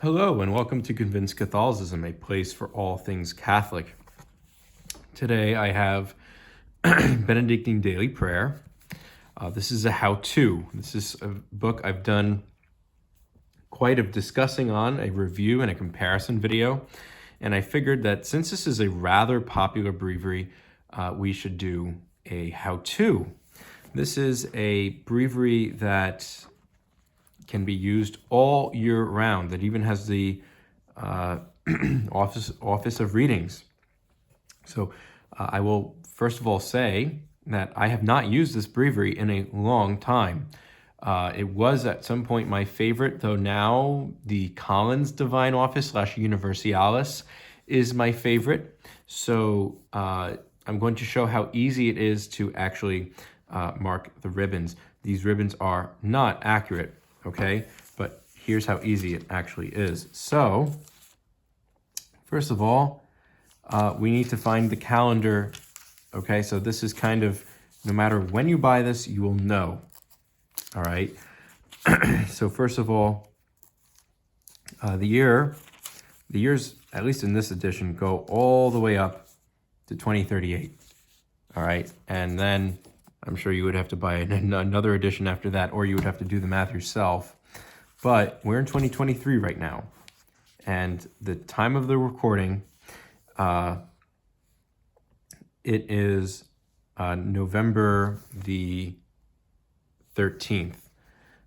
Hello and welcome to Convinced Catholicism, a place for all things Catholic. Today I have Benedictine Daily Prayer. This is a how-to. This is a book I've done quite of discussing on, a review and a comparison video. And I figured that since this is a rather popular breviary, we should do a how-to. This is a breviary that can be used all year round, that even has the office of readings. So I will first of all say that I have not used this breviary in a long time. It was at some point my favorite, though now the Collins Divine Office / Universalis is my favorite. So I'm going to show how easy it is to actually mark the ribbons. These ribbons are not accurate, okay? But here's how easy it actually is. So first of all, we need to find the calendar, okay? So this is kind of, no matter when you buy this, you will know, all right? So first of all, the years, at least in this edition, go all the way up to 2038, all right? And then I'm sure you would have to buy another edition after that, or you would have to do the math yourself. But we're in 2023 right now, and the time of the recording, it is November the 13th.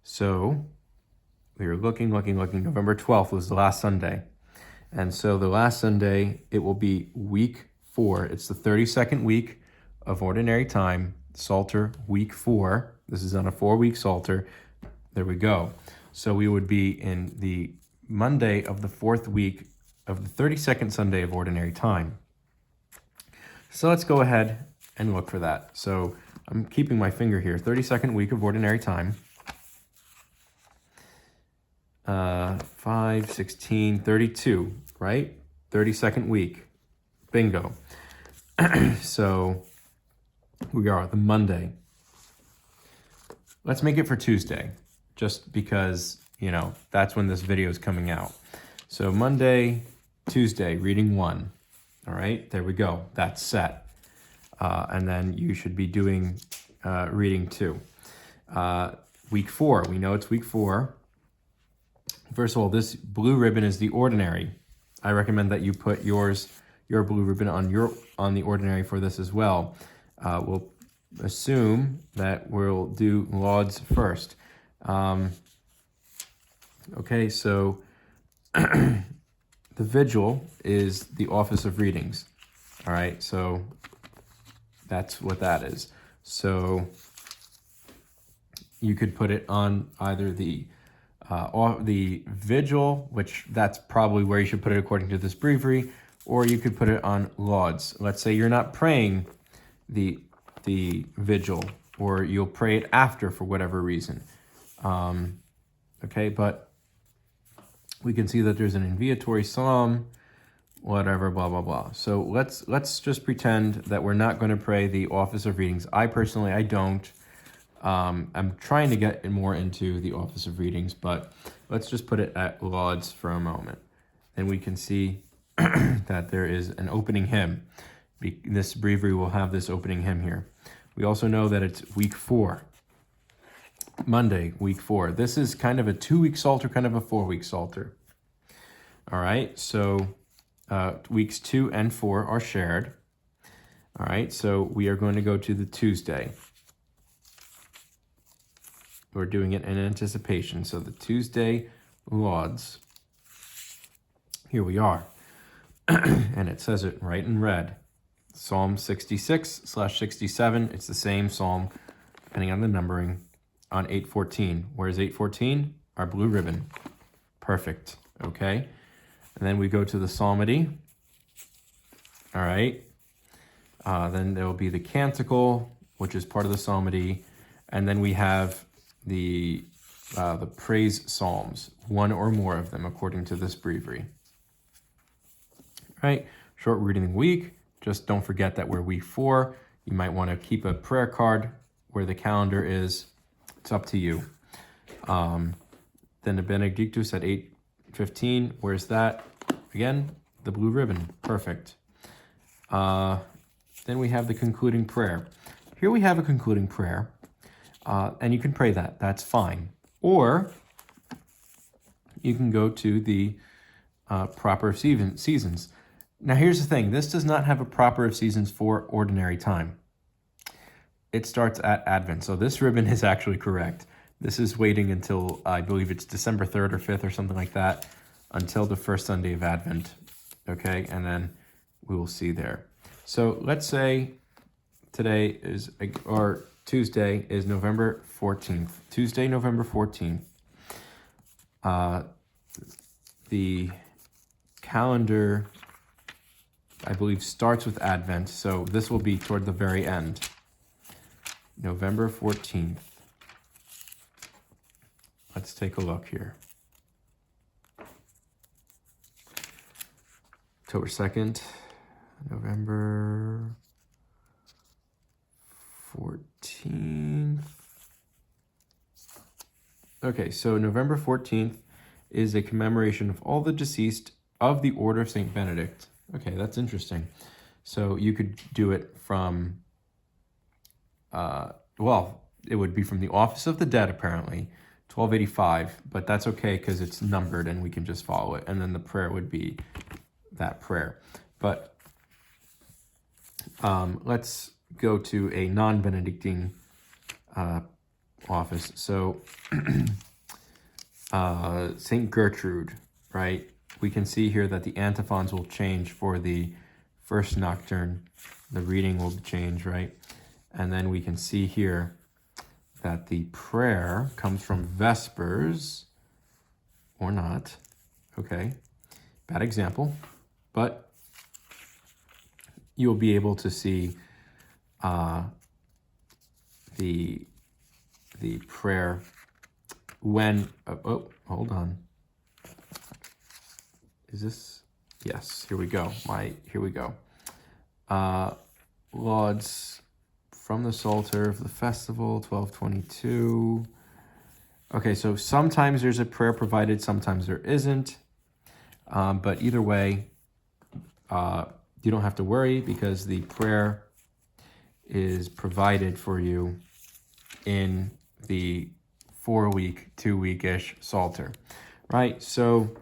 So we were looking. November 12th was the last Sunday. And so the last Sunday, it will be week 4. It's the 32nd week of Ordinary Time, Psalter week 4. This is on a 4-week Psalter. There we go. So we would be in the Monday of the 4th week of the 32nd Sunday of Ordinary Time. So let's go ahead and look for that. So I'm keeping my finger here. 32nd week of Ordinary Time. 5, 16, 32, right? 32nd week. Bingo. So we are the Monday. Let's make it for Tuesday, just because, you know, that's when this video is coming out. So Monday, Tuesday, reading 1. All right, there we go. That's set. And then you should be doing reading 2. Week 4, we know it's week 4. First of all, this blue ribbon is the ordinary. I recommend that you put your blue ribbon on the ordinary for this as well. We'll assume that we'll do lauds first. Okay, so the vigil is the office of readings. All right, so that's what that is. So you could put it on either the vigil, which that's probably where you should put it according to this breviary, or you could put it on lauds. Let's say you're not praying the vigil, or you'll pray it after for whatever reason. Okay, but we can see that there's an inviatory psalm, whatever, blah, blah, blah. So let's just pretend that we're not going to pray the office of readings. I don't. I'm trying to get more into the office of readings, but let's just put it at lauds for a moment. And we can see that there is an opening hymn. This breviary will have this opening hymn here. We also know that it's week 4. Monday, week 4. This is kind of a 2-week Psalter, kind of a 4-week Psalter. All right, so weeks 2 and 4 are shared. All right, so we are going to go to the Tuesday. We're doing it in anticipation. So the Tuesday lauds. Here we are. And it says it right in red. Psalm 66/67. It's the same psalm, depending on the numbering, on 8:14. Where's 8:14? Our blue ribbon. Perfect. Okay. And then we go to the psalmody. All right. Then there will be the canticle, which is part of the psalmody. And then we have the praise psalms, one or more of them, according to this breviary. All right. Short reading week. Just don't forget that we're week 4. You might want to keep a prayer card where the calendar is. It's up to you. Then the Benedictus at 15, where's that? Again, the blue ribbon, perfect. Then we have the concluding prayer. Here we have a concluding prayer, and you can pray that, that's fine. Or you can go to the proper seasons. Now here's the thing, this does not have a proper of seasons for ordinary time. It starts at Advent, so this ribbon is actually correct. This is waiting until, I believe it's December 3rd or 5th or something like that, until the first Sunday of Advent, okay? And then we will see there. So let's say today is, or Tuesday is November 14th. Tuesday, November 14th. The calendar, I believe, starts with Advent, so this will be toward the very end. November 14th. Let's take a look here. October 2nd, November 14th. Okay, so November 14th is a commemoration of all the deceased of the Order of St. Benedict. Okay, that's interesting. So you could do it from, well, it would be from the Office of the Dead, apparently, 1285, but that's okay because it's numbered and we can just follow it. And then the prayer would be that prayer. But let's go to a non-Benedictine office. So St. Gertrude, right? We can see here that the antiphons will change for the first nocturne. The reading will change, right? And then we can see here that the prayer comes from Vespers, or not. Okay, bad example, but you'll be able to see the prayer when, oh, hold on. Is this, yes, here we go. Here we go. Lauds from the Psalter of the Festival, 1222. Okay, so sometimes there's a prayer provided, sometimes there isn't. But either way, you don't have to worry because the prayer is provided for you in the 4-week, 2-week-ish Psalter, right? So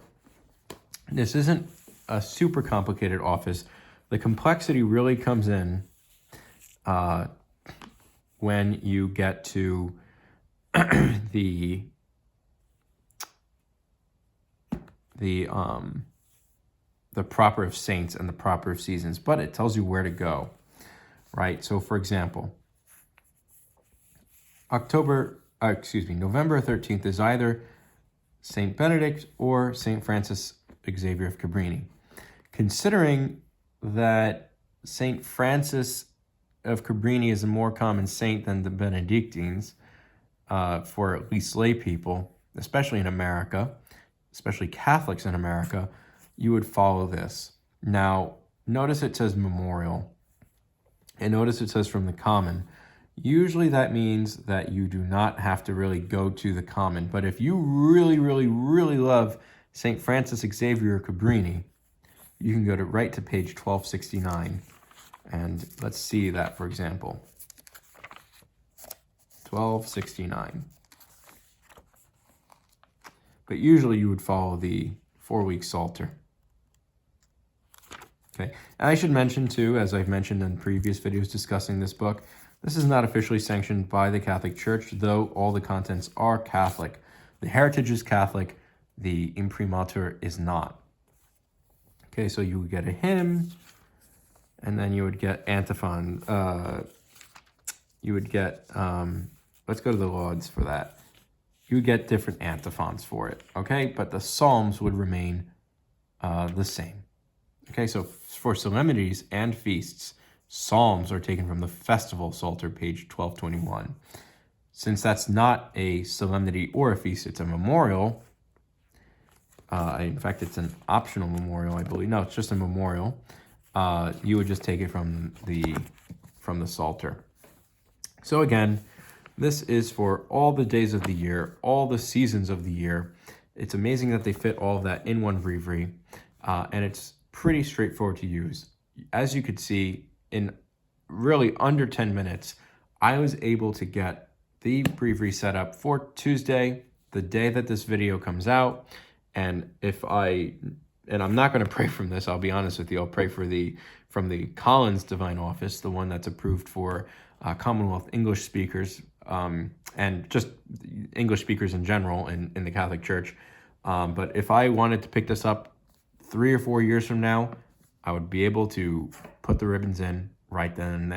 this isn't a super complicated office. The complexity really comes in when you get to the proper of saints and the proper of seasons, but it tells you where to go, right? So for example, November 13th is either St. Benedict or St. Francis Xavier of Cabrini. Considering that St. Francis of Cabrini is a more common saint than the Benedictines, for at least lay people, especially in America, especially Catholics in America, you would follow this. Now, notice it says memorial, and notice it says from the common. Usually that means that you do not have to really go to the common, but if you really, really, really love St. Francis Xavier Cabrini, you can go right to page 1269, and let's see that, for example. 1269. But usually you would follow the 4-week Psalter. Okay, and I should mention too, as I've mentioned in previous videos discussing this book, this is not officially sanctioned by the Catholic Church, though all the contents are Catholic. The heritage is Catholic, the imprimatur is not. Okay, so you would get a hymn, and then you would get antiphon. You would get, let's go to the lauds for that. You would get different antiphons for it, okay? But the psalms would remain the same. Okay, so for solemnities and feasts, psalms are taken from the Festival Psalter, page 1221. Since that's not a solemnity or a feast, it's a memorial. In fact, it's an optional memorial, I believe. No, it's just a memorial. You would just take it from the Psalter. So again, this is for all the days of the year, all the seasons of the year. It's amazing that they fit all of that in one breviary, and it's pretty straightforward to use. As you could see, in really under 10 minutes, I was able to get the breviary set up for Tuesday, the day that this video comes out. And I'm not going to pray from this, I'll be honest with you. I'll pray from the Collins Divine Office, the one that's approved for Commonwealth English speakers, and just English speakers in general in the Catholic Church. But if I wanted to pick this up 3 or 4 years from now, I would be able to put the ribbons in right then and there.